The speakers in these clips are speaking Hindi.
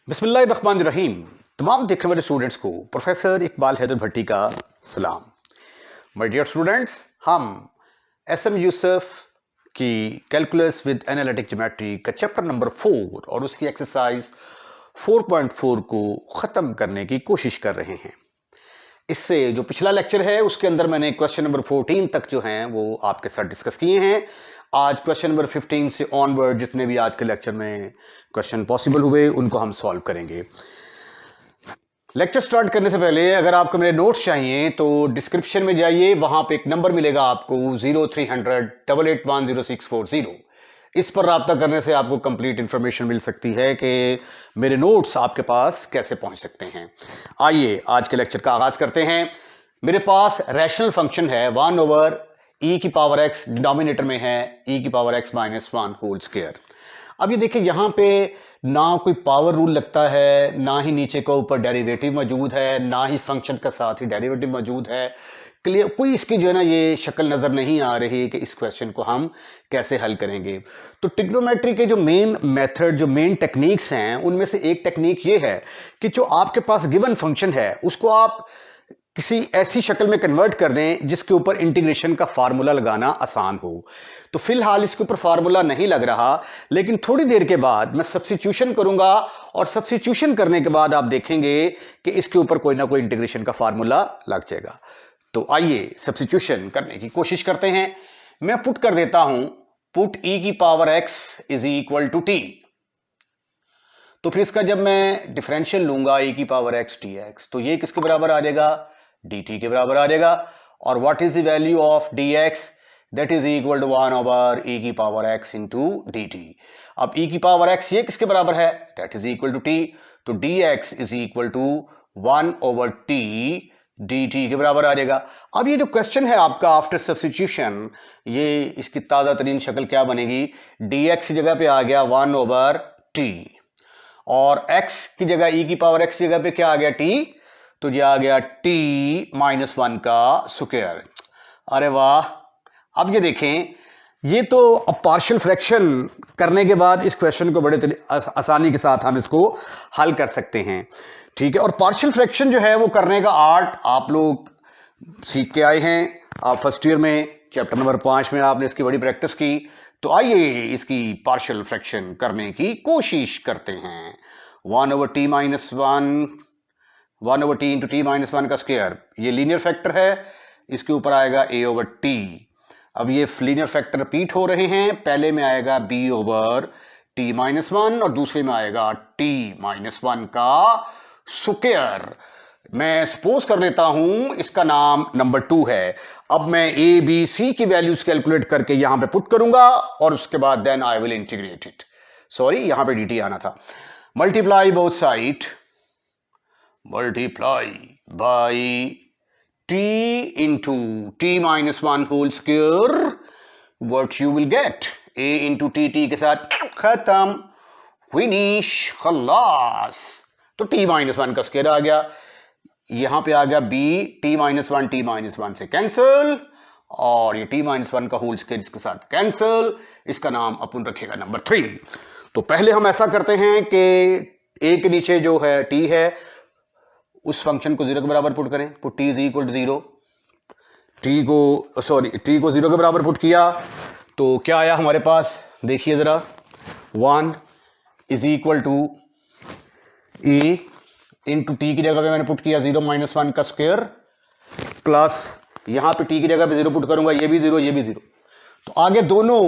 बिस्मिल्लाहिर्रहमानिर्रहीम। तमाम देखने वाले स्टूडेंट्स को प्रोफेसर इकबाल हैदर भट्टी का सलाम। माय डियर स्टूडेंट्स, हम एसएम यूसुफ की कैलकुलस विद एनालिटिक ज्योमेट्री का चैप्टर नंबर 4 और उसकी एक्सरसाइज 4.4 को ख़त्म करने की कोशिश कर रहे हैं। इससे जो पिछला लेक्चर है उसके अंदर मैंने क्वेश्चन नंबर 14 तक जो हैं वो आपके साथ डिस्कस किए हैं। आज क्वेश्चन नंबर 15 से ऑनवर्ड जितने भी आज के लेक्चर में क्वेश्चन पॉसिबल हुए उनको हम सॉल्व करेंगे। लेक्चर स्टार्ट करने से पहले अगर आपको मेरे नोट्स चाहिए तो डिस्क्रिप्शन में जाइए, वहां पे एक नंबर मिलेगा आपको 0300 8810 640। इस पर राब्ता करने से आपको कंप्लीट इंफॉर्मेशन मिल सकती है कि मेरे नोट्स आपके पास कैसे पहुंच सकते हैं। आइए आज के लेक्चर का आगाज करते हैं। मेरे पास रैशनल फंक्शन है 1/e⁻x, डिनोमिनेटर में है e⁻x - 1 होल स्क्वायर। अब ये देखिए यहां पे ना कोई पावर रूल लगता है, ना ही नीचे का ऊपर डेरिवेटिव मौजूद है, ना ही फंक्शन का साथ ही डेरिवेटिव मौजूद है। क्लियर, कोई इसकी जो है ना ये शक्ल नजर नहीं आ रही कि इस क्वेश्चन को हम कैसे हल करेंगे। तो ट्रिग्नोमेट्री के जो मेन मेथड, जो मेन टेक्निक्स हैं, उनमें से एक टेक्निक ये है कि जो आपके पास गिवन फंक्शन है उसको आप किसी ऐसी शक्ल में कन्वर्ट कर दें जिसके ऊपर इंटीग्रेशन का फार्मूला लगाना आसान हो। तो फिलहाल इसके ऊपर फार्मूला नहीं लग रहा, लेकिन थोड़ी देर के बाद मैं सब्स्टिट्यूशन करूंगा और सब्स्टिट्यूशन करने के बाद आप देखेंगे कि इसके ऊपर कोई ना कोई इंटीग्रेशन का फार्मूला लग जाएगा। तो आइए सब्स्टिट्यूशन करने की कोशिश करते हैं। मैं पुट कर देता हूं, पुट e⁻x = t। तो फिर इसका जब मैं डिफरेंशियल लूंगा e⁻x dx तो ये किसके बराबर आ जाएगा? dt के बराबर आ जाएगा। और what is the value of dx? That is equal to 1/e⁻x into dt। अब e⁻x ये किसके बराबर है? That is equal to t। तो dx is equal to 1/t dt के बराबर आ जाएगा। अब ये जो क्वेश्चन है आपका आफ्टर सब्स्टिट्यूशन, ये इसकी ताजा तरीन शक्ल क्या बनेगी? dx की जगह पे आ गया 1/t और x की जगह e⁻x की जगह पे क्या आ गया? t। तो ये आ गया t - 1 का स्क्वायर। अरे वाह! अब ये देखें, ये तो अब पार्शियल फ्रैक्शन करने के बाद इस क्वेश्चन को बड़े आसानी के साथ हम इसको हल कर सकते हैं। ठीक है, और पार्शियल फ्रैक्शन जो है वो करने का आर्ट आप लोग सीख के आए हैं। आप फर्स्ट ईयर में चैप्टर नंबर 5 में आपने इसकी बड़ी प्रैक्टिस की। तो आइए इसकी पार्शियल फ्रैक्शन करने की कोशिश करते हैं। 1/t - 1 1/t into t - 1 का स्क्वायर, ये लीनियर फैक्टर है, इसके ऊपर आएगा a/t। अब ये लीनियर फैक्टर रिपीट हो रहे हैं, पहले में आएगा b/t - 1 और दूसरे में आएगा t - 1 का स्क्वायर। मैं सपोज कर लेता हूं इसका नाम नंबर 2 है। अब मैं a b c की वैल्यूज कैलकुलेट करके यहां पे पुट करूंगा और उसके बाद then I will integrate it. Sorry, यहां पे dt आना था। Multiply both side, multiply by t into t - 1 whole square, what you will get? a into t के साथ खत्म, फिनिश, खलास। तो t - 1 का स्क्वायर आ गया, यहां पे आ गया b t - 1 t - 1 से कैंसिल और ये t - 1 का होल स्क्वायर इसके साथ कैंसिल। इसका नाम अपन रखेगा नंबर 3। तो पहले हम ऐसा करते हैं कि a के नीचे जो है t है उस फंक्शन को 0 के बराबर पुट करें। पुट t = 0, t को 0 के बराबर पुट किया तो क्या आया हमारे पास? देखिए जरा, 1 = e इंटू टी की जगह पे मैंने पुट किया 0 - 1 का स्क्वायर, प्लस यहां पे t की जगह पे 0 पुट करूंगा, ये भी 0 ये भी 0। तो आगे दोनों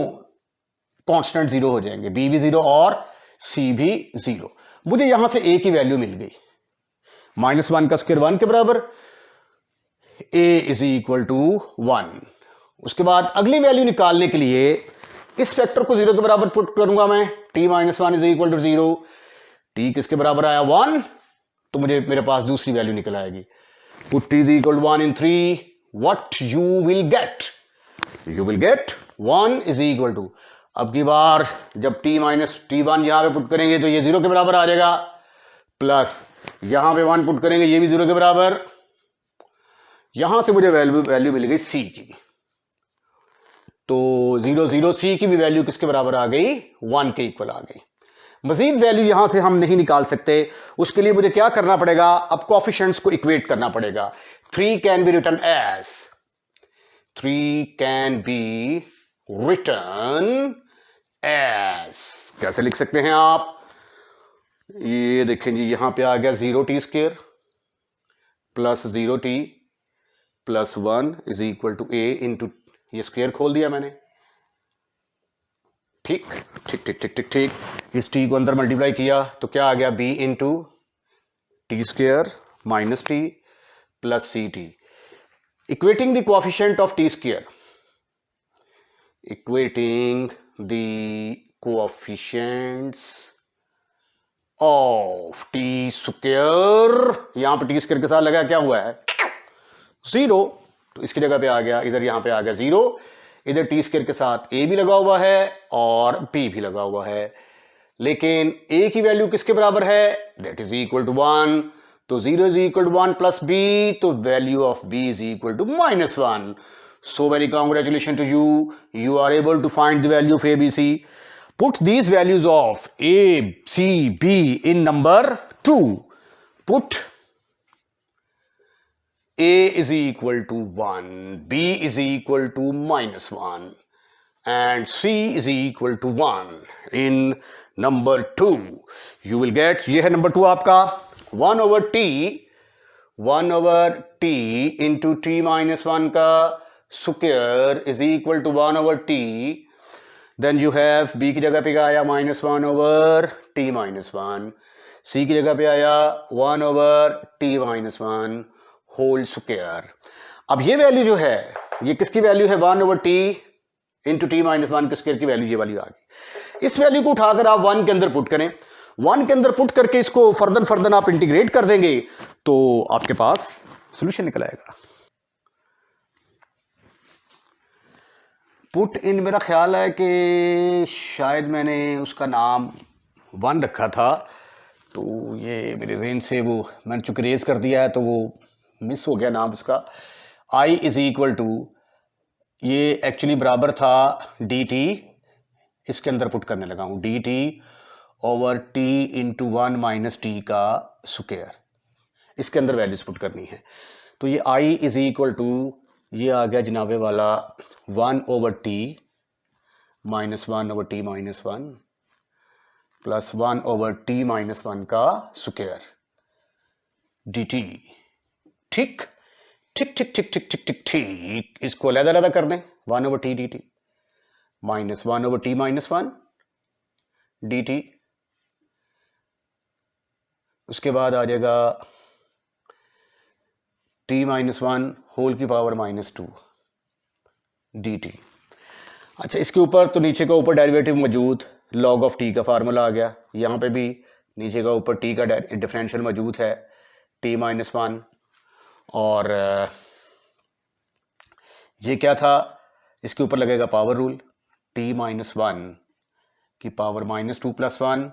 कांस्टेंट 0 हो जाएंगे, b भी 0 और c भी 0। मुझे यहां से a की वैल्यू मिल गई, -1 का स्क्वायर 1 के बराबर, a = 1। उसके बाद अगली वैल्यू निकालने के लिए इस फैक्टर को 0 के बराबर पुट करूंगा मैं, t - 1 = 0। t किसके बराबर आया? 1। तो मेरे पास दूसरी वैल्यू निकल आएगी। Put t = 1 in 3, what you will get? You will get 1 = अब की बार जब t - t1 यहां पे पुट करेंगे तो ये 0 के बराबर आ जाएगा, प्लस यहां पे 1 पुट करेंगे, ये भी 0 के बराबर। यहां से मुझे वैल्यू मिल गई c की, तो 0 0 c की भी वैल्यू किसके बराबर आ गई? 1 के इक्वल आ गई। मजीद वैल्यू यहां से हम नहीं निकाल सकते। उसके लिए मुझे क्या करना पड़ेगा, अब कोएफिशिएंट्स को इक्वेट करना पड़ेगा। 3 can be written as 3 can be written as कैसे लिख सकते हैं आप, ये देखें जी, यहां पे आ गया 0t² plus 0t plus 1 is equal to a into, ये स्क्वेयर खोल दिया मैंने। ठीक ठीक ठीक ठीक ठीक ठीक, इस t को अंदर मल्टीप्लाई किया तो क्या आ गया, b into t² minus t plus ct, equating the coefficient of t², equating the coefficients of t²। यहां पर t² के साथ लगा क्या हुआ है, 0, तो इसकी जगह पे आ गया, इधर यहां पे आ गया 0, इधर t² के साथ a भी लगा हुआ है और b भी लगा हुआ है, लेकिन a की वैल्यू किसके बराबर है, दैट इज इक्वल टू 1, तो 0 is equal to 1 plus b, तो value of b is equal to -1। So very congratulation to you, you are able to find the value of a b c। Put these values of a, c, b in number 2. Put a is equal to 1, b is equal to -1 and c is equal to 1 in number 2. You will get, ये है number 2 आपका, 1 over t into t minus 1 का square is equal to 1 over t। Then you have b की जगह पे क्या आया, -1 ओवर t माइनस 1, c की जगह पे आया 1 over t minus 1 whole square. अब ये वैल्यू जो है, ये किसकी वैल्यू है, 1 over t into t minus 1 के स्क्वायर की वैल्यू, ये वाली आ गई। इस वैल्यू को उठाकर आप 1 के अंदर पुट करें, 1 के अंदर पुट करके इसको फर्दर आप इंटीग्रेट कर देंगे तो आपके पास सोल्यूशन निकल आएगा। पुट इन, मेरा ख्याल है कि शायद मैंने उसका नाम 1 रखा था, तो ये मेरे जहन से वो मैंने चूंकि रेज कर दिया है तो वो मिस हो गया नाम उसका। i इज इक्वल टू, ये एक्चुअली बराबर था dt, इसके अंदर पुट करने लगा हूँ dt over t into 1 minus T का स्क्वायर, इसके अंदर वैल्यूज पुट करनी है। तो ये i इज इक्वल टू, ये आ गया जनाबे वाला 1 over T minus 1 over T minus 1 plus 1 over T minus 1 का स्क्वायर डी टी। ठीक ठीक ठीक ठीक ठीक ठीक ठीक ठीक, इसको अलग कर दें, 1 over T D T minus 1 over T minus 1 D T, उसके बाद आ जाएगा t माइनस 1 होल की पावर -2 dt। अच्छा, इसके ऊपर तो नीचे का ऊपर डेरिवेटिव मौजूद, log ऑफ t का फार्मूला आ गया, यहाँ पे भी नीचे का ऊपर t का डिफरेंशियल मौजूद है t माइनस 1, और ये क्या था, इसके ऊपर लगेगा पावर रूल, t माइनस 1 की power -2 plus 1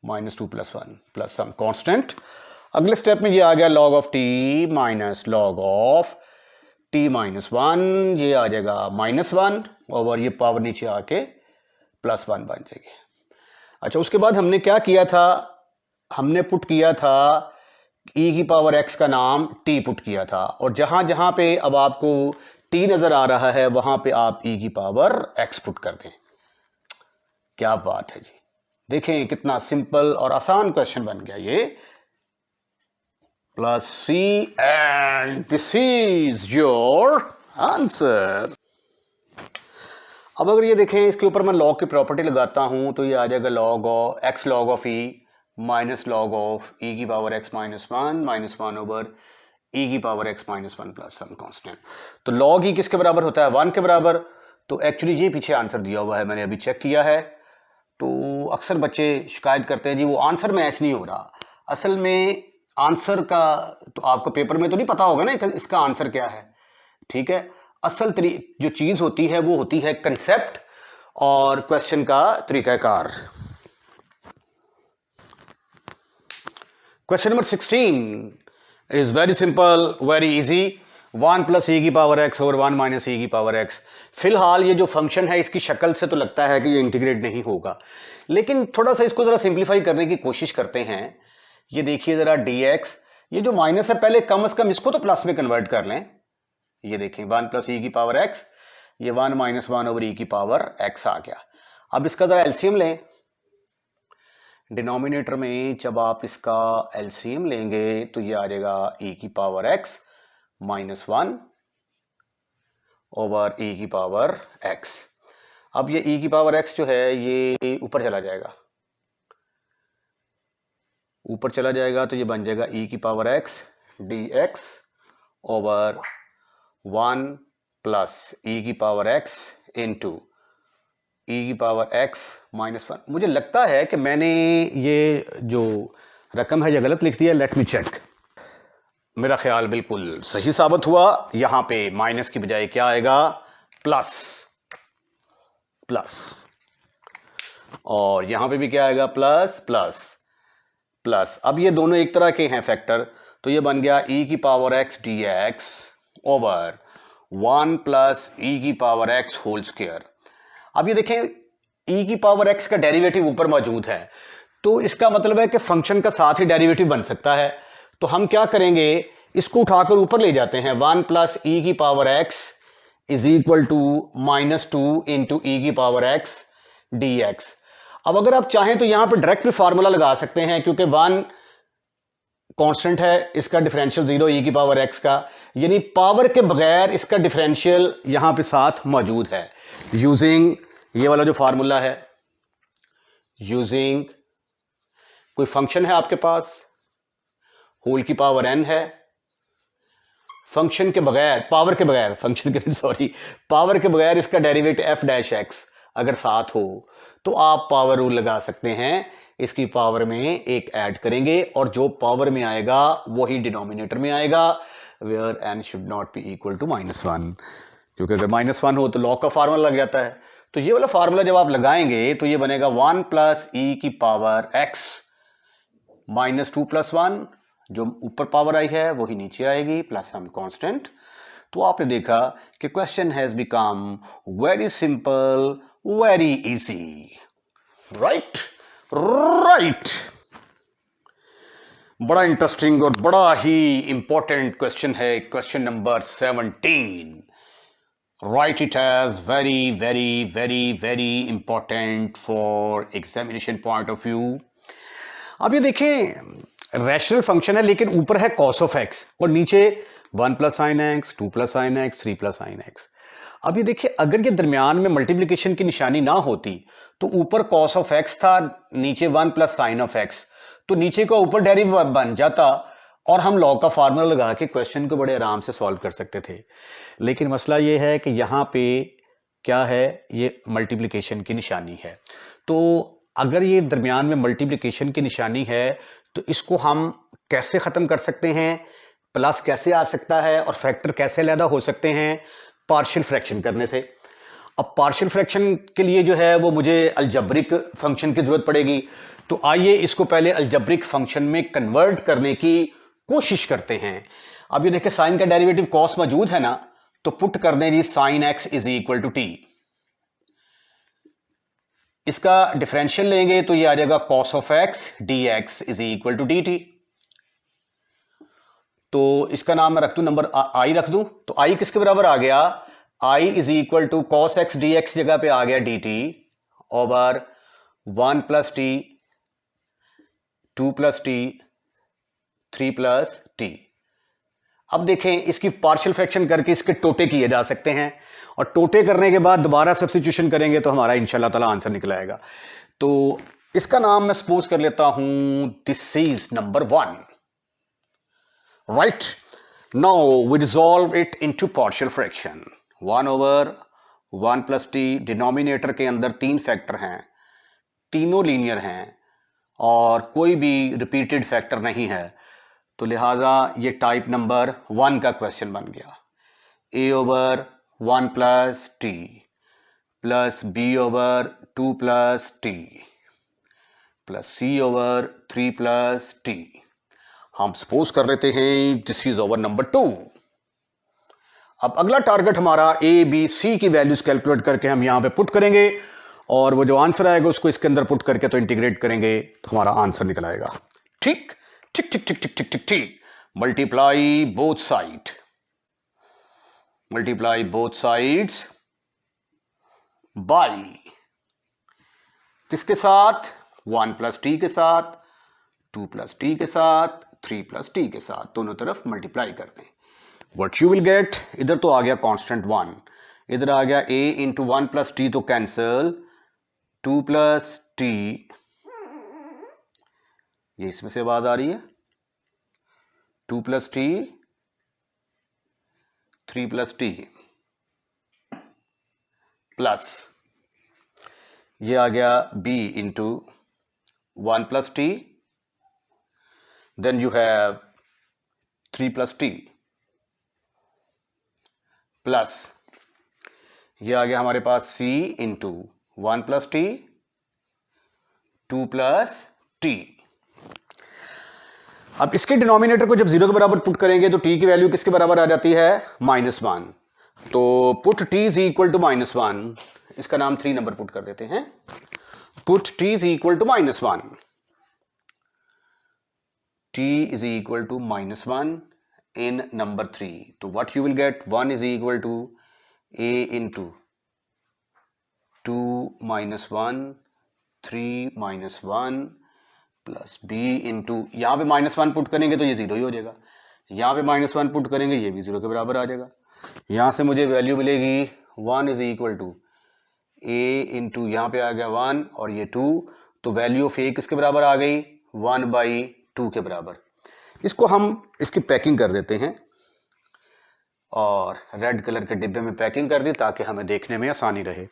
-2 plus 1 plus some constant. अगले स्टेप में ये आ गया log of t minus log of t minus 1, ये आ जाएगा -1 और ये पावर नीचे आके +1 बन जाएगी। अच्छा, उसके बाद हमने क्या किया था, हमने पुट किया था e की पावर x का नाम t पुट किया था, और जहां जहां पे अब आपको t नजर आ रहा है वहां पे आप e की पावर x पुट कर दें। क्या बात है जी, देखें कितना सिंपल और आसान क्वेश्चन बन गया ये। Plus c and this is your answer. अब अगर ये देखें, इसके ऊपर मैं लॉग की प्रॉपर्टी लगाता हूं तो ये आ जाएगा log of x log of e minus log of e की power x minus 1 over e की power x minus 1 plus some constant. तो log e किसके बराबर होता है, 1 के बराबर। तो एक्चुअली ये पीछे आंसर दिया हुआ है, मैंने अभी चेक किया है। तो अक्सर बच्चे शिकायत करते हैं जी वो आंसर मैच नहीं हो रहा। असल में आंसर का तो आपको पेपर में तो नहीं पता होगा ना इसका आंसर क्या है, ठीक है। असल जो चीज होती है वो होती है कंसेप्ट और क्वेश्चन का तरीकाकार। Question number 16 is very simple, very easy. 1 plus e की पावर एक्स और 1 माइनस ई की पावर एक्स। फिलहाल ये जो फंक्शन है इसकी शक्ल से तो लगता है कि ये इंटीग्रेट नहीं होगा, लेकिन थोड़ा सा इसको ज़रा सिंप्लीफाई करने की कोशिश करते हैं। ये देखिए ज़रा dx, ये जो माइनस है पहले कम से कम इसको तो प्लस में कन्वर्ट कर लें। ये देखें 1 प्लस ई की पावर एक्स, ये 1 माइनस 1 ओवर ई की पावर एक्स आ गया। अब इसका ज़रा एलसीएम लें। डिनोमिनेटर में जब आप इसका एलसीएम लेंगे तो ये आ जाएगा ई की पावर एक्स माइनस 1 ओवर ई की पावर एक्स। अब ये ई की पावर एक्स जो है ये ऊपर चला जाएगा, ऊपर चला जाएगा तो ये बन जाएगा ई की power x d x over 1 plus e की पावर एक्स इंटू ई की पावर एक्स माइनस 1। मुझे लगता है कि मैंने ये जो रकम है ये गलत लिख दिया, लेट मी चेक। मेरा ख्याल बिल्कुल सही साबित हुआ। यहां पे माइनस की बजाय क्या आएगा, प्लस प्लस, और यहां पे भी क्या आएगा, प्लस प्लस प्लस। अब ये दोनों एक तरह के हैं फैक्टर, तो ये बन गया ई की power x d x over 1 plus e की पावर एक्स होल स्क्वायर। अब ये देखें ई की पावर एक्स का डेरिवेटिव ऊपर मौजूद है, तो इसका मतलब है कि फंक्शन का साथ ही डेरिवेटिव बन सकता है। तो हम क्या करेंगे, इसको उठाकर ऊपर ले जाते हैं। 1 प्लस ई की power x is equal to -2 into e की पावर एक्स डी एक्स। अब अगर आप चाहें तो यहां पर डायरेक्ट भी फार्मूला लगा सकते हैं, क्योंकि 1 कांस्टेंट है, इसका डिफरेंशियल 0 ई की पावर एक्स का, यानी पावर के बगैर इसका डिफरेंशियल यहां पे साथ मौजूद है। यूजिंग ये वाला जो फार्मूला है, यूजिंग कोई फंक्शन है आपके पास, होल की पावर n है, फंक्शन के बगैर, पावर के बगैर, फंक्शन के सॉरी पावर के बगैर इसका डेरिवेटिव f डैश x अगर साथ हो तो आप पावर रूल लगा सकते हैं। इसकी पावर में एक ऐड करेंगे और जो पावर में आएगा वही डिनोमिनेटर में आएगा, where n should not be equal to -1, क्योंकि अगर -1 हो तो लॉग का फार्मूला लग जाता है। तो ये वाला फार्मूला जब आप लगाएंगे तो ये बनेगा 1 प्लस ई की पावर x -2 प्लस 1, जो ऊपर पावर आई है वही नीचे आएगी, प्लस सम कांस्टेंट। तो आपने देखा कि question has become very simple, very easy, right right. बड़ा इंटरेस्टिंग और बड़ा ही इंपॉर्टेंट क्वेश्चन है question number 17। Write it as very very very very important for examination point of view. अब ये देखें रैशनल फंक्शन है, लेकिन ऊपर है कॉस ऑफ एक्स और नीचे 1 plus sine x, 2 plus sine x, 3 plus sine x. अब ये देखिए अगर ये दरमियान में मल्टीप्लिकेशन की निशानी ना होती तो ऊपर कॉस ऑफ एक्स था, नीचे 1 प्लस साइन ऑफ एक्स, तो नीचे का ऊपर डेरिवेटिव बन जाता और हम लॉग का फार्मूला लगा के क्वेश्चन को बड़े आराम से सॉल्व कर सकते थे। लेकिन मसला ये है कि यहाँ पे क्या है, ये मल्टीप्लिकेशन की निशानी है। तो अगर ये दरमियान में मल्टीप्लिकेशन की निशानी है तो इसको हम कैसे ख़त्म कर सकते हैं, प्लस कैसे आ सकता है और फैक्टर कैसे अलहदा हो सकते हैं, पार्शियल फ्रैक्शन करने से। अब पार्शियल फ्रैक्शन के लिए जो है वो मुझे अलजब्रिक फंक्शन की ज़रूरत पड़ेगी, तो आइए इसको पहले अलजब्रिक फंक्शन में कन्वर्ट करने की कोशिश करते हैं। अब ये देखिए साइन का डेरिवेटिव कॉस मौजूद है ना, तो पुट कर दें ji sine x is equal to t. इसका डिफरेंशियल लेंगे तो ये आ जाएगा cos of x d x is equal to d t. तो इसका नाम मैं रख दूं, नंबर आई रख दूं, तो आई किसके बराबर आ गया, I is equal to cos x d x जगह पे आ गया d t over 1 plus t, 2 plus t, 3 plus t. अब देखें इसकी पार्शियल फ्रैक्शन करके इसके टोटे किए जा सकते हैं और टोटे करने के बाद दोबारा सब्स्टिट्यूशन करेंगे तो हमारा इंशाल्लाह ताला आंसर निकल आएगा। तो इसका नाम मैं सपोज कर लेता हूं this is number 1, right. Now we resolve it into partial fraction. 1 over 1 plus t, denominator के अंदर 3 फैक्टर हैं, तीनों लीनियर हैं और कोई भी रिपीटेड फैक्टर नहीं है, तो लिहाजा ये टाइप नंबर 1 का क्वेश्चन बन गया। a over 1 plus t plus b over 2 plus t plus c over 3 plus T. हम सपोज कर लेते हैं दिस इज ओवर नंबर 2। अब अगला टारगेट हमारा ए बी सी की वैल्यूज कैलकुलेट करके हम यहां पे पुट करेंगे और वो जो आंसर आएगा उसको इसके अंदर पुट करके तो इंटीग्रेट करेंगे तो हमारा आंसर निकल आएगा। ठीक ठीक ठीक ठीक ठीक ठीक ठीक ठीक। Multiply both side, multiply both sides by किसके साथ, 1 प्लस टी के साथ, 2 प्लस टी के साथ, 3 प्लस टी के साथ, दोनों तरफ मल्टीप्लाई कर दें। व्हाट यू विल गेट, इधर तो आ गया कांस्टेंट 1, इधर आ गया a इंटू 1 प्लस टी तो कैंसल, 2 प्लस टी, ये इसमें से आवाज आ रही है, 2 plus t, 3 plus t plus ये आ गया b into 1 plus t, then you have 3 plus t plus ये आ गया हमारे पास c into 1 plus t, 2 plus t. अब इसके डिनोमिनेटर को जब 0 के बराबर पुट करेंगे तो t की वैल्यू किसके बराबर आ जाती है, -1। तो put t is equal to -1, इसका नाम 3 नंबर पुट कर देते हैं। Put t is equal to -1, t is equal to -1 in number 3, तो what you will get, 1 is equal to a into 2 -1, 3 -1 plus b into, यहां पे -1 पुट करेंगे तो ये 0 ही हो जाएगा, यहां पे -1 पुट करेंगे ये भी 0 के बराबर आ जाएगा। यहां से मुझे वैल्यू मिलेगी 1 is equal to a into, यहां पे आ गया 1 और ये 2, तो वैल्यू ऑफ a किसके बराबर आ गई, 1/2 के बराबर। इसको हम इसकी पैकिंग कर देते हैं और रेड कलर के डिब्बे में पैकिंग कर दी ताकि हमें देखने में आसानी रहे।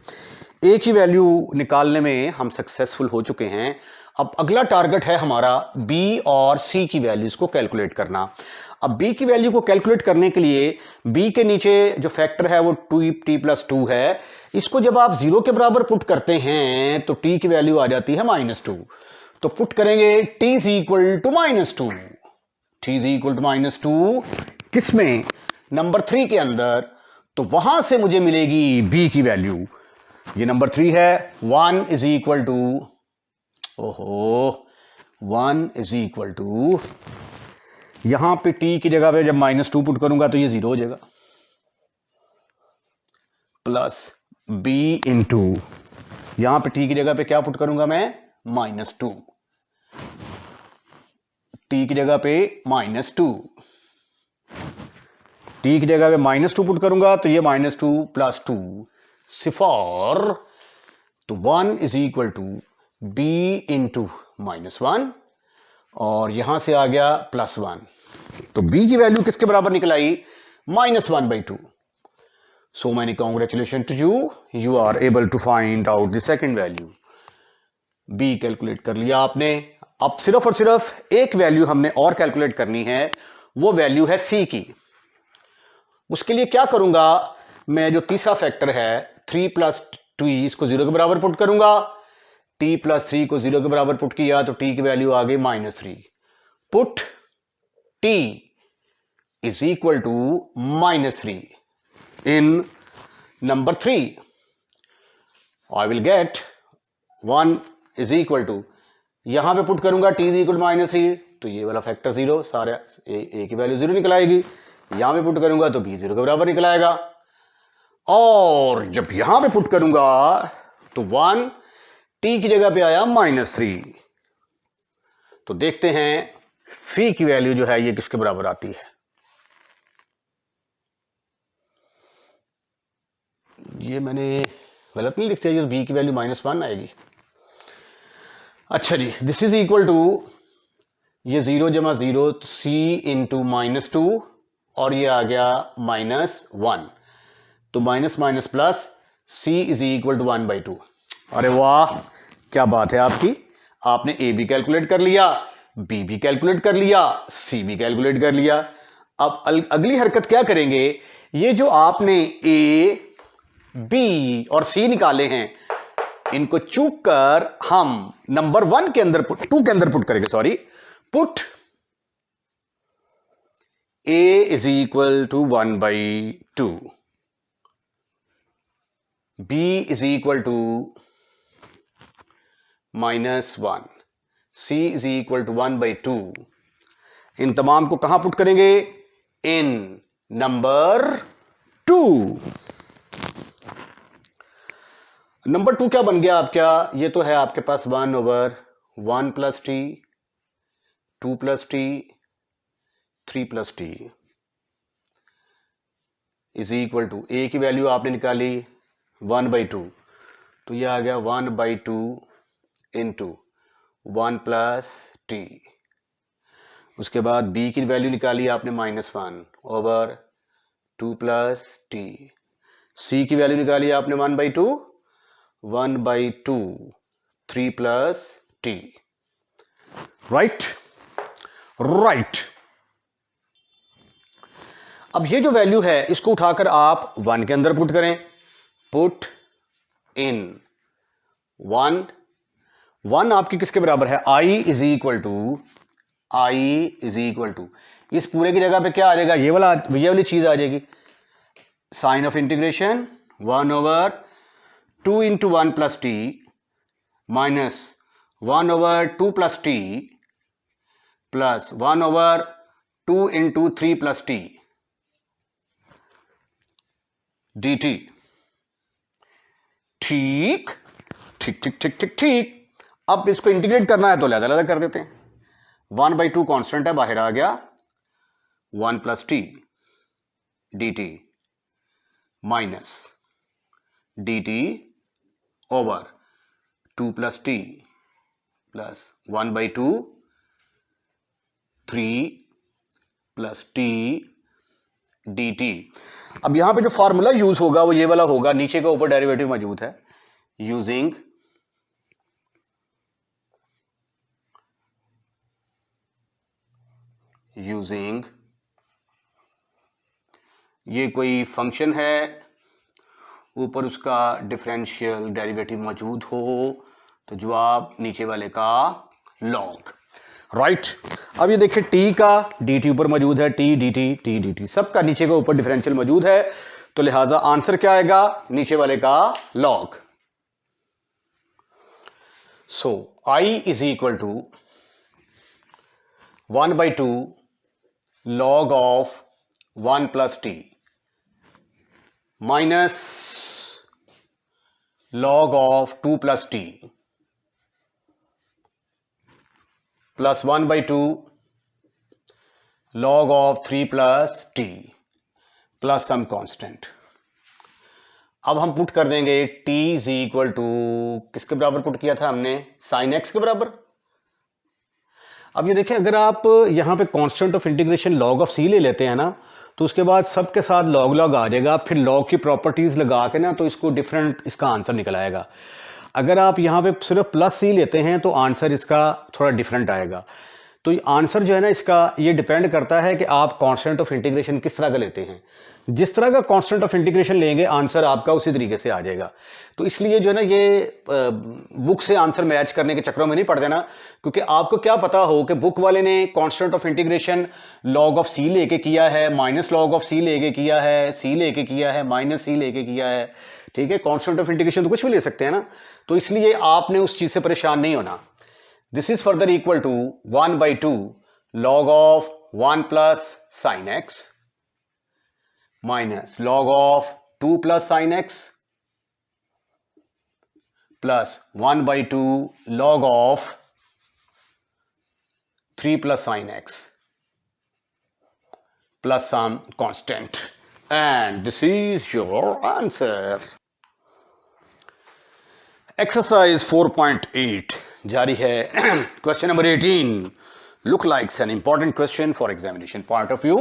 ए की वैल्यू निकालने में हम सक्सेसफुल हो चुके हैं। अब अगला टारगेट है हमारा बी और सी की वैल्यूज को कैलकुलेट करना। अब बी की वैल्यू को कैलकुलेट करने के लिए बी के नीचे जो फैक्टर है वो 2t+2 है, इसको जब आप 0 के बराबर पुट करते हैं तो t की वैल्यू आ जाती है -2। तो पुट करेंगे t is equal to -2, t is equal to -2 किसमें, नंबर 3 के अंदर, तो वहां से मुझे मिलेगी b की वैल्यू, ये नंबर 3 है, 1 इज इक्वल टू, ओहो 1 इज इक्वल टू, यहां पे t की जगह पे जब -2 पुट करूंगा तो ये 0 हो जाएगा, प्लस b इंटू, यहां पे t की जगह पे क्या पुट करूंगा मैं, -2, t की जगह पे -2, t की जगह पे -2 पुट करूंगा तो ये -2 प्लस 2 सिफार, तो 1 is equal to b into -1 और यहां से आ गया +1, तो b की वैल्यू किसके बराबर निकल आई, -1/2। So many congratulation to you, you are able to find out the second value. b calculate कर लिया आपने। अब सिर्फ और सिर्फ एक वैल्यू हमने और कैलकुलेट करनी है, वो वैल्यू है c की। उसके लिए क्या करूंगा, मैं जो तीसरा फैक्टर है 3+2 इसको 0 के बराबर पुट करूंगा, t+3 को 0 के बराबर पुट किया तो t की वैल्यू आ गई -3। Put t is equal to -3 in number 3, I will get 1 is equal to, यहां पे पुट करूंगा t इज इक्वल टू -3 तो ये वाला फैक्टर 0, सारे a की वैल्यू 0 निकल आएगी, यहां पे पुट करूंगा तो b 0 के बराबर निकल आएगा, और जब यहां पे पुट करूंगा तो 1 t की जगह पे आया -3। तो देखते हैं c की वैल्यू जो है ये किसके बराबर आती है। ये मैंने गलत नहीं लिख दिया, b की वैल्यू -1 आएगी। अच्छा जी, दिस इज इक्वल टू, ये 0 जमा 0 c इंटू -2 और ये आ गया -1, तो minus minus plus c is equal to 1/2। अरे वाह, क्या बात है आपकी, आपने a भी कैलकुलेट कर लिया, b भी कैलकुलेट कर लिया, c भी कैलकुलेट कर लिया। अब अगली हरकत क्या करेंगे, ये जो आपने a, b और c निकाले हैं इनको चूक कर हम नंबर 1 के अंदर 2 के अंदर पुट करेंगे, sorry, put a is equal to 1/2, b is equal to -1, c is equal to 1/2, इन तमाम को कहां पुट करेंगे? इन नंबर 2। नंबर 2 क्या बन गया आपका? ये तो है आपके पास 1/1 + t, 2 + t, 3 + t is equal to, a की वैल्यू आपने निकाली 1/2, तो ये आ गया 1/2 इंटू 1 + t। उसके बाद b की वैल्यू निकाली आपने -1/2 + t। c की वैल्यू निकाली आपने 1/2, 3 + t। Right right. अब ये जो वैल्यू है इसको उठाकर आप 1 के अंदर पुट करें। पुट इन 1 आपकी किसके बराबर है? i इज इक्वल टू, इस पूरे की जगह पे क्या आ जाएगा? ये वाली चीज आ जाएगी, sine of integration 1/2 into 1 + t minus 1/2 + t plus 1/2 into 3 + t dt। ठीक ठीक ठीक ठीक ठीक ठीक। अब इसको इंटीग्रेट करना है तो अलग अलग कर देते हैं। 1/2 कांस्टेंट है, बाहर आ गया, 1 + t dt minus dt over 2 + t plus 1/2 3 + t dt। अब यहां पे जो फार्मूला यूज होगा वो ये वाला होगा, नीचे का ऊपर डेरिवेटिव मौजूद है। यूजिंग ये कोई फंक्शन है, ऊपर उसका डिफरेंशियल डेरिवेटिव मौजूद हो, तो जवाब नीचे वाले का लॉग। राइट। अब ये देखिए t का dt ऊपर मौजूद है, t dt सबका नीचे का ऊपर डिफरेंशियल मौजूद है, तो लिहाजा आंसर क्या आएगा? नीचे वाले का log. So i is equal to 1/2 log of 1 + t minus log of 2 + t plus 1/2 log of 3 + t plus some constant. अब हम पुट कर देंगे t इज इक्वल टू, किसके बराबर पुट किया था हमने? साइन x के बराबर। अब ये देखिए, अगर आप यहां पे constant of integration log of c ले लेते हैं ना, तो उसके बाद सबके साथ log आ जाएगा, फिर log की प्रॉपर्टीज लगा के ना तो इसको डिफरेंट इसका आंसर निकल आएगा। अगर आप यहां पे सिर्फ +c लेते हैं तो आंसर इसका थोड़ा डिफरेंट आएगा। तो आंसर जो है ना इसका, ये डिपेंड करता है कि आप कांस्टेंट ऑफ इंटीग्रेशन किस तरह का लेते हैं। जिस तरह का कांस्टेंट ऑफ इंटीग्रेशन लेंगे आंसर आपका उसी तरीके से आ जाएगा। तो इसलिए जो है ना, ये बुक से आंसर मैच करने के चक्रों में नहीं पड़ देना, क्योंकि आपको क्या पता हो कि बुक वाले ने constant of integration log of c लेके किया है, माइनस log ऑफ c लेके किया है, c लेके किया है, माइनस c लेके किया है। ठीक है, कांस्टेंट ऑफ इंटीग्रेशन तो कुछ भी ले सकते हैं ना, तो इसलिए आपने उस चीज से परेशान नहीं होना। This is further equal to 1/2 log of 1 plus sin x minus log of 2 plus sin x plus 1/2 log of 3 plus sin x plus some constant. And this is your answer. Exercise 4.8 जारी है। Question number 18 look likes an important question for examination point of view.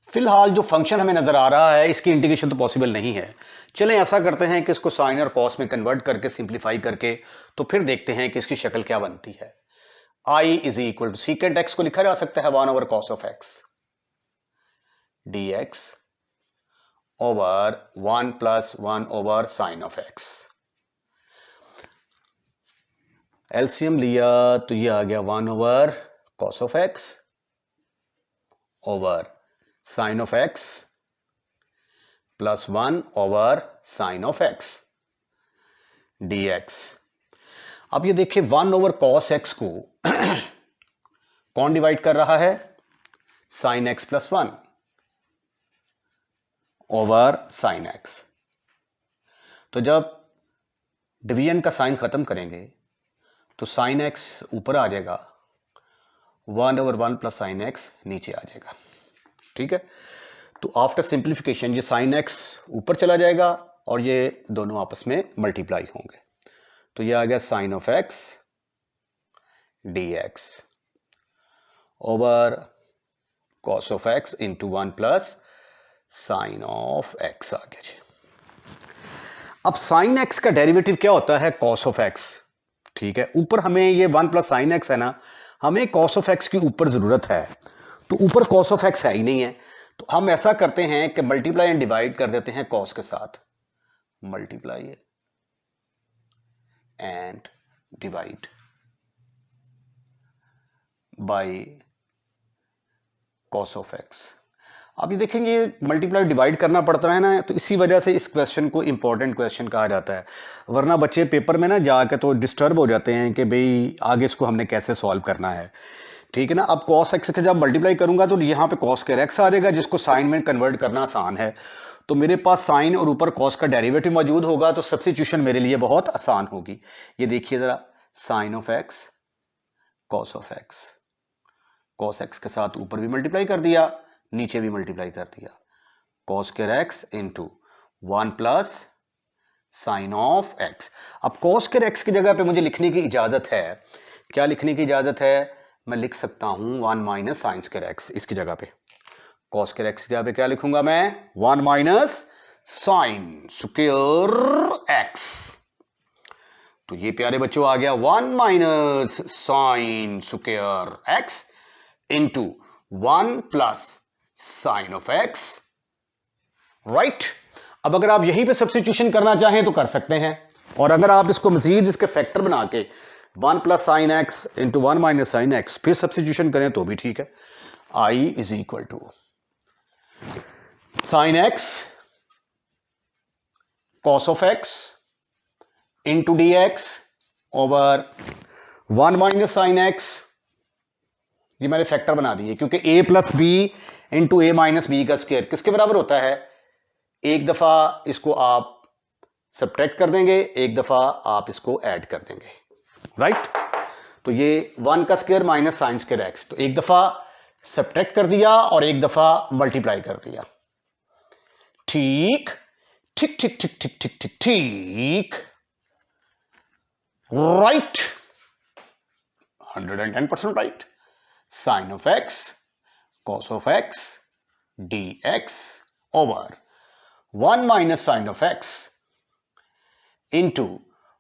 फिलहाल जो फंक्शन हमें नजर आ रहा है इसकी इंटीग्रेशन तो पॉसिबल नहीं है। चलें ऐसा करते हैं कि इसको साइन और कॉस में कन्वर्ट करके सिंप्लीफाई करके तो फिर देखते हैं कि इसकी शक्ल क्या बनती है। i is equal to secant x को लिखा जा सकता है 1/cos of x dx over 1 + 1/sin of x। LCM लिया तो ये आ गया 1/cos of x over sine of x plus 1 over sine of x dx। अब ये देखिए 1 ओवर कॉस एक्स को कौन डिवाइड कर रहा है? Sine x plus 1 over sign x. तो जब डिवीजन का साइन खत्म करेंगे तो साइन एक्स ऊपर आ जाएगा, 1 ओवर 1 प्लस साइन एक्स नीचे आ जाएगा। ठीक है, तो आफ्टर सिंप्लीफिकेशन ये साइन एक्स ऊपर चला जाएगा और ये दोनों आपस में मल्टीप्लाई होंगे। तो ये आ गया sine of x dx over cos of x into 1 plus sine of x आ गया जी। अब साइन एक्स का डेरिवेटिव क्या होता है? Cos of x. ठीक है, ऊपर हमें ये 1 प्लस साइन एक्स है ना, हमें कॉस ऑफ एक्स की ऊपर जरूरत है, तो ऊपर कॉस ऑफ एक्स है ही नहीं है, तो हम ऐसा करते हैं कि मल्टीप्लाई एंड डिवाइड कर देते हैं कॉस के साथ, multiply and divide by cos of x. अब ये देखेंगे मल्टीप्लाई डिवाइड करना पड़ता है ना, तो इसी वजह से इस क्वेश्चन को इंपॉर्टेंट क्वेश्चन कहा जाता है, वरना बच्चे पेपर में ना जाके तो डिस्टर्ब हो जाते हैं कि भाई आगे इसको हमने कैसे सॉल्व करना है। ठीक है ना, अब कॉस एक्स के जब मल्टीप्लाई करूंगा तो यहाँ पे कॉस स्क्वायर एक्स आ जाएगा, जिसको साइन में कन्वर्ट करना आसान है। तो मेरे पास साइन और ऊपर कॉस का डेरिवेटिव मौजूद होगा, तो सब्स्टिट्यूशन मेरे लिए बहुत आसान होगी। ये देखिए जरा, sine of x cos of x, cos x के साथ ऊपर भी मल्टीप्लाई कर दिया, नीचे भी मल्टीप्लाई कर दिया, cos square x into 1 plus sine of x. अब कॉस स्क्वायर एक्स की जगह पे मुझे लिखने की इजाजत है, क्या लिखने की इजाजत है? मैं लिख सकता हूं 1 माइनस साइन स्क्वायर एक्स। इसकी जगह पे कॉस स्क्वायर एक्स की जगह पे क्या लिखूंगा मैं? 1 माइनस साइन स्क्वायर एक्स। तो ये प्यारे बच्चों आ गया 1 minus sine square x into 1 plus sine of x, right. अब अगर आप यहीं पे सब्स्टिट्यूशन करना चाहें तो कर सकते हैं, और अगर आप इसको मजीद इसके फैक्टर बना के 1 plus sine x into 1 minus sine x फिर सब्स्टिट्यूशन करें तो भी ठीक है। I is equal to sine x cos of x into d x over 1 minus sine x. ये मैंने फैक्टर बना दिए क्योंकि a plus b into a minus b का स्क्वायर किसके बराबर होता है? एक दफा इसको आप सब्ट्रैक्ट कर देंगे, एक दफा आप इसको ऐड कर देंगे, राइट। तो ये 1 का square minus sine square x, तो एक दफा सब्ट्रैक्ट कर दिया और एक दफा मल्टीप्लाई कर दिया। ठीक ठीक ठीक ठीक ठीक ठीक ठीक ठीक, right, 110% right. Sine of x cos of x dx over 1 minus sine of x into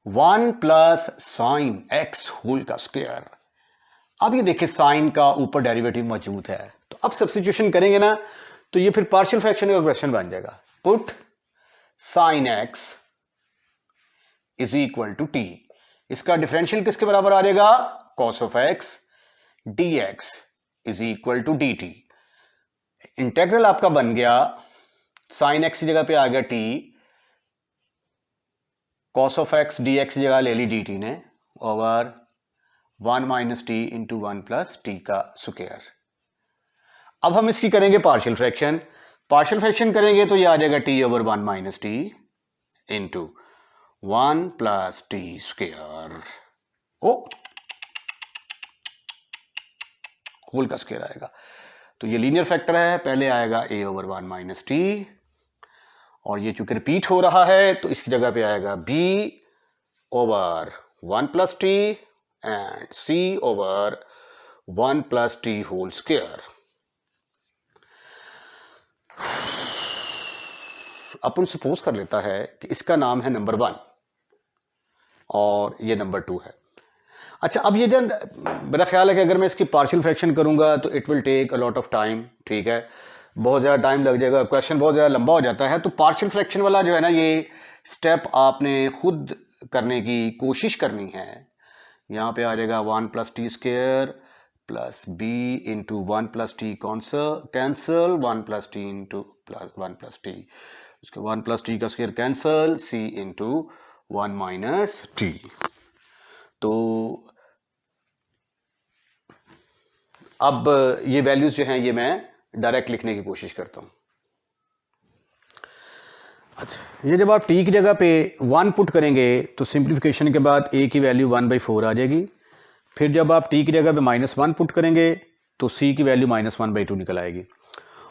1 plus sine x whole का स्क्वायर। अब ये देखिए साइन का ऊपर डेरिवेटिव मौजूद है, तो अब सब्स्टिट्यूशन करेंगे ना तो ये फिर पार्शियल फ्रैक्शन का क्वेश्चन बन जाएगा। Put sine x is equal to t, इसका डिफरेंशियल किसके बराबर आ जाएगा? Cos of x dx is equal to d t. Integral आपका बन गया, साइन एक्स की जगह पे आ गया t, cos of x dx की जगह ले ली dt ने, over 1 minus t into 1 plus t का स्क्वायर। अब हम इसकी करेंगे पार्शियल फ्रैक्शन, पार्शियल फ्रैक्शन करेंगे तो ये आ जाएगा t over 1 minus t into 1 plus t square, ओ होल का स्क्वायर आएगा। तो ये लीनियर फैक्टर है, पहले आएगा a ओवर 1 माइनस टी, और ये चूंकि रिपीट हो रहा है तो इसकी जगह पे आएगा b over 1 plus t and c over 1 plus t whole square. अपन सपोज कर लेता है कि इसका नाम है नंबर 1 और ये नंबर 2 है। अच्छा, अब ये जो मेरा ख्याल है कि अगर मैं इसकी पार्शियल फ्रैक्शन करूंगा तो it will take a lot of time, ठीक है, बहुत ज़्यादा टाइम लग जाएगा, क्वेश्चन बहुत ज़्यादा लंबा हो जाता है। तो पार्शियल फ्रैक्शन वाला जो है ना, ये स्टेप आपने खुद करने की कोशिश करनी है। यहाँ पे आ जाएगा 1 plus t square plus b into 1 plus t cancel 1 plus t into 1 plus t, उसके 1 प्लस टी का square cancel, c into 1 minus t. तो अब ये वैल्यूज जो हैं ये मैं डायरेक्ट लिखने की कोशिश करता हूं। अच्छा, ये जब आप टी की जगह पे 1 पुट करेंगे तो सिंप्लीफिकेशन के बाद ए की वैल्यू 1/4 आ जाएगी। फिर जब आप टी की जगह पे -1 पुट करेंगे तो सी की वैल्यू -1/2 निकल आएगी।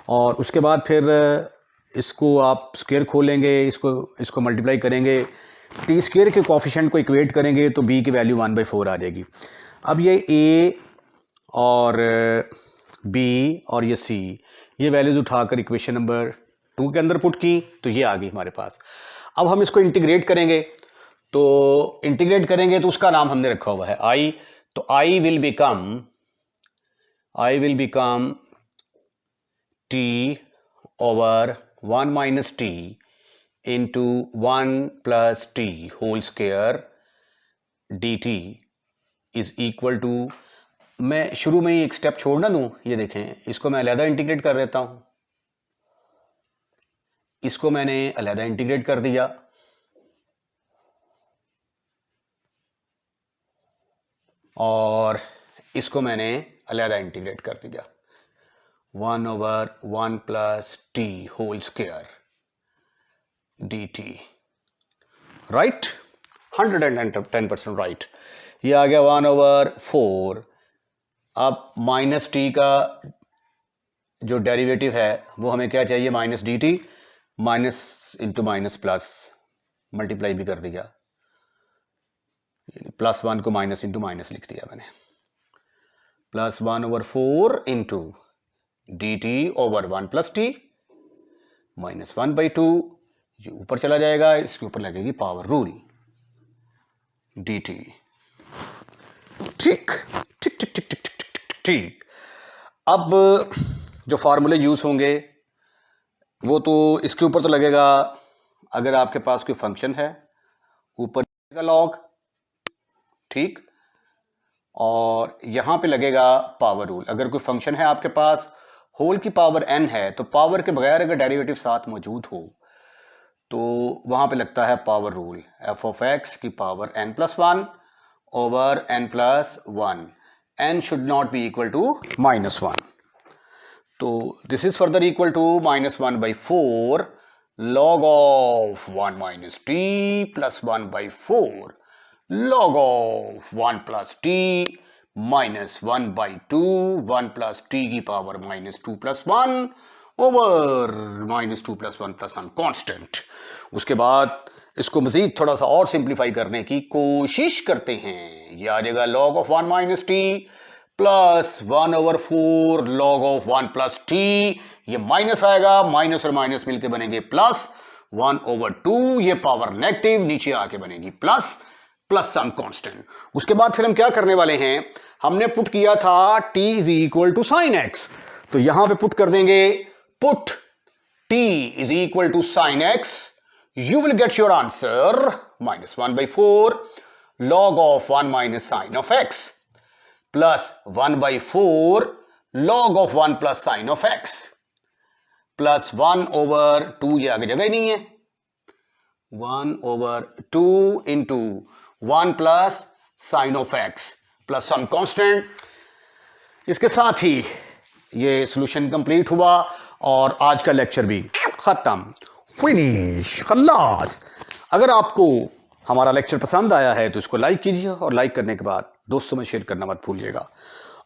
और उसके बाद फिर इसको आप स्क्वायर खोलेंगे, इसको मल्टीप्लाई करेंगे, टी स्क्वायर के कोफिशिएंट को इक्वेट करेंगे तो बी की वैल्यू 1/4 आ जाएगी। अब ये ए और बी और ये सी, ये वैल्यूज उठाकर इक्वेशन नंबर 2 के अंदर पुट की तो ये आ गई हमारे पास। अब हम इसको इंटीग्रेट करेंगे, तो इंटीग्रेट करेंगे तो उसका नाम हमने रखा हुआ है आई। तो I will become t over 1 minus t into 1 plus t whole square d t is equal to, मैं शुरू में ही एक स्टेप छोड़ ना दूं, ये देखें, इसको मैं अलहदा इंटीग्रेट कर देता हूं। इसको मैंने अलहदा इंटीग्रेट कर दिया, और इसको मैंने अलहदा इंटीग्रेट कर दिया, 1 over 1 plus t whole square d t. Right, 110% right. ये आ गया 1/4। अब माइनस टी का जो डेरिवेटिव है वो हमें क्या चाहिए, minus D T, minus into minus plus, multiply भी कर दिया, +1 को माइनस इंटू माइनस लिख दिया मैंने, plus 1/4 into D t over 1 plus T -1/2, ये ऊपर चला जाएगा, इसके ऊपर लगेगी पावर रूल डी टी। ठीक ठीक ठीक ठीक ठीक ठीक। अब जो फार्मूले यूज होंगे वो तो इसके ऊपर तो लगेगा, अगर आपके पास कोई फंक्शन है ऊपर लगेगा लॉग, ठीक, और यहां पे लगेगा पावर रूल। अगर कोई फंक्शन है आपके पास होल की पावर n है तो पावर के बगैर अगर डेरिवेटिव साथ मौजूद हो तो वहां पे लगता है पावर रूल, f(x) की power n+1 over n+1, n should not be equal to -1। तो this is further equal to -1/4 log of 1 minus t plus 1/4 log of 1 plus t minus 1/2 1 plus t की power -2 plus 1 over -2 plus 1 plus some constant। उसके बाद इसको मजीद थोड़ा सा और सिंप्लीफाई करने की कोशिश करते हैं। ये आ जाएगा log of 1 minus t plus 1/4 log of 1 plus t, ये माइनस आएगा, माइनस और माइनस मिलके बनेंगे प्लस 1/2, ये पावर नेगेटिव नीचे आके बनेगी प्लस सम कांस्टेंट। उसके बाद फिर हम क्या करने वाले हैं, हमने पुट किया था t is equal to sine x, तो यहां पे पुट कर देंगे, put t is equal to sine x, you will get your answer -1/4 log of 1 minus sin of x plus 1/4 log of 1 plus sin of x plus 1/2, ये आगे जगह ही नहीं है, 1/2 into 1 plus sin of x plus some constant। इसके साथ ही ये सॉल्यूशन कंप्लीट हुआ और आज का लेक्चर भी खत्म, फिनिश, खल्लास। अगर आपको हमारा लेक्चर पसंद आया है तो इसको लाइक कीजिए और लाइक करने के बाद दोस्तों में शेयर करना मत भूलिएगा।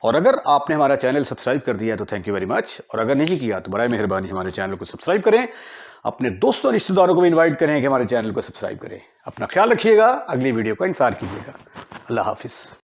और अगर आपने हमारा चैनल सब्सक्राइब कर दिया है तो थैंक यू वेरी मच, और अगर नहीं किया तो बराए मेहरबानी हमारे चैनल को सब्सक्राइब करें, अपने दोस्तों रिश्तेदारों को भी इन्वाइट करें कि हमारे चैनल को सब्सक्राइब करें। अपना ख्याल रखिएगा, अगली वीडियो का इंतजार कीजिएगा। अल्लाह हाफिज़।